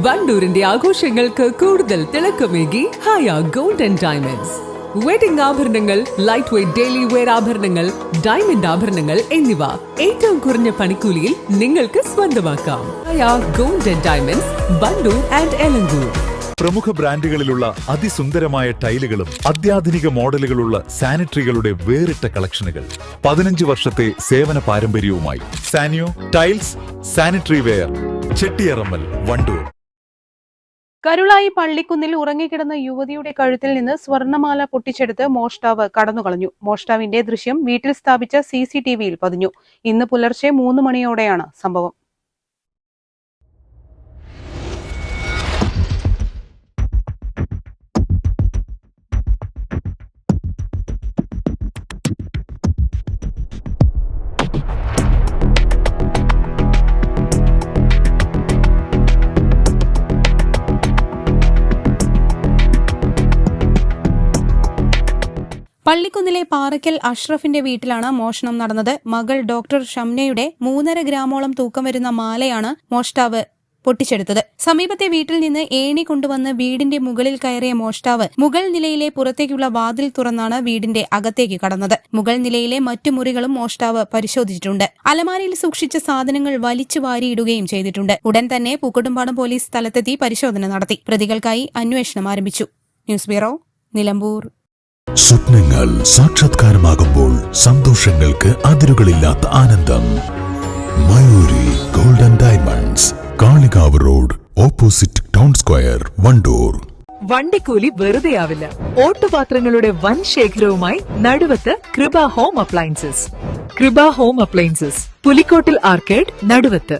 വണ്ടൂരിന്റെ ആഘോഷങ്ങൾക്ക് കൂടുതൽ തിളക്കമേകി Haya gold and diamonds. Wedding ആഭരണങ്ങൾ, ലൈറ്റ് വെയ്റ്റ് ഡെയിലി വെയർ ആഭരണങ്ങൾ, ഡയമണ്ട് ആഭരണങ്ങൾ എന്നിവ ഏറ്റവും കുറഞ്ഞ പണിക്കൂലിയിൽ നിങ്ങൾക്ക് സ്വന്തമാക്കാം. Haya gold and diamonds, Wandoor and Elankur. പ്രമുഖ ബ്രാൻഡുകളിലുള്ള അതിസുന്ദരമായ ടൈലുകളും അത്യാധുനിക മോഡലുകളുള്ള സാനിറ്ററികളുടെ വേറിട്ട കളക്ഷനുകൾ. 15 വർഷത്തെ സേവന പാരമ്പര്യവുമായി Sanio tiles, sanitary ware, Chettiyarammal, Wandoor. Karulai പള്ളിക്കുന്നിൽ ഉറങ്ങിക്കിടന്ന യുവതിയുടെ കഴുത്തിൽ നിന്ന് സ്വർണമാല പൊട്ടിച്ചെടുത്ത് മോഷ്ടാവ് കടന്നുകളഞ്ഞു. മോഷ്ടാവിന്റെ ദൃശ്യം വീട്ടിൽ സ്ഥാപിച്ച CCTVയിൽ പതിഞ്ഞു. ഇന്ന് പുലർച്ചെ 3 മണിയോടെയാണ് സംഭവം. പള്ളിക്കുന്നിലെ പാറയ്ക്കൽ അഷ്റഫിന്റെ വീട്ടിലാണ് മോഷണം നടന്നത്. മകൾ ഡോക്ടർ ഷംനയുടെ 3.5 ഗ്രാമോളം തൂക്കം വരുന്ന മാലയാണ് മോഷ്ടാവ് പൊട്ടിച്ചെടുത്തത്. സമീപത്തെ വീട്ടിൽ നിന്ന് ഏണി കൊണ്ടുവന്ന് വീടിന്റെ മുകളിൽ കയറിയ മോഷ്ടാവ് മുകൾ നിലയിലെ പുറത്തേക്കുള്ള വാതിൽ തുറന്നാണ് വീടിന്റെ അകത്തേക്ക് കടന്നത്. മുകൾ നിലയിലെ മറ്റു മുറികളും മോഷ്ടാവ് പരിശോധിച്ചിട്ടുണ്ട്. അലമാരയിൽ സൂക്ഷിച്ച സാധനങ്ങൾ വലിച്ചു വാരിയിടുകയും ചെയ്തിട്ടുണ്ട്. ഉടൻ തന്നെ പൂക്കോട്ടുംപാടം പോലീസ് സ്ഥലത്തെത്തി പരിശോധന നടത്തി. പ്രതികൾക്കായി അന്വേഷണം ആരംഭിച്ചു. News bureau, Nilambur. സ്വപ്നങ്ങൾ സാക്ഷാത്കാരമാകുമ്പോൾ സന്തോഷങ്ങൾക്ക് അതിരുകളില്ലാത്ത ആനന്ദം. Mayuri gold and diamonds, Kalikavu road, opposite town square, Wandoor. വണ്ടിക്കൂലി വെറുതെയാവില്ല. ഓട്ടുപാത്രങ്ങളുടെ വൻ ശേഖരവുമായി Naduvath Krupa home appliances. Krupa home appliances, Pulikkottil arcade, നടുവത്ത്.